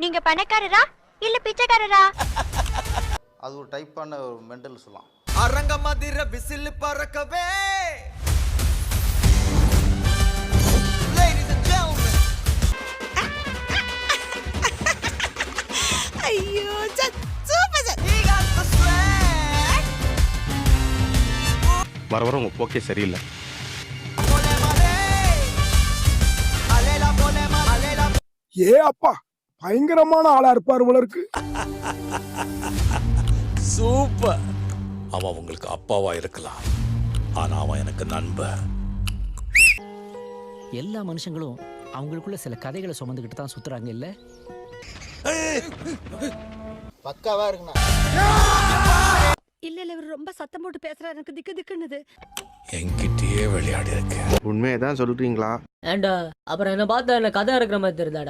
நீங்க பணக்காரரா இல்ல பிச்சைக்காரரா? அது ஒரு டைப்பான ஒரு மெண்டல் சொல்லலாம். அரங்க மதிர விசில் பறக்கவே. Ladies and gentlemen. ஐயோ super sir. He got the swag. வர வர உங்க போக்கே சரியில்லை. Pole male. Alela pole male. Alela. ஏ அப்பா பயங்கரமான ஆளா இருப்பார் போல இருக்கு. சூப்பர். அவன் உங்களுக்கு அப்பாவா இருக்கலாம், ஆனா அவன் எனக்கு நண்பன். எல்லா மனுஷங்களும் அவங்களுக்குள்ள சில கதைகளை சுமந்துக்கிட்டு தான் சுத்துறாங்க இல்ல? பக்காவா இருக்குண்ணா. இல்ல இவர் ரொம்ப சத்தம் போட்டு பேசுறாரு, எனக்கு திக்கு திக்குன்னுது. என்கிட்டயே விளையாடி இருக்க. உண்மையை தான் சொல்றீங்களா? ஏண்டா அப்புறம் என்ன பார்த்தா என்ன கதை இருக்கிற மாதிரி தெரியுதாடா?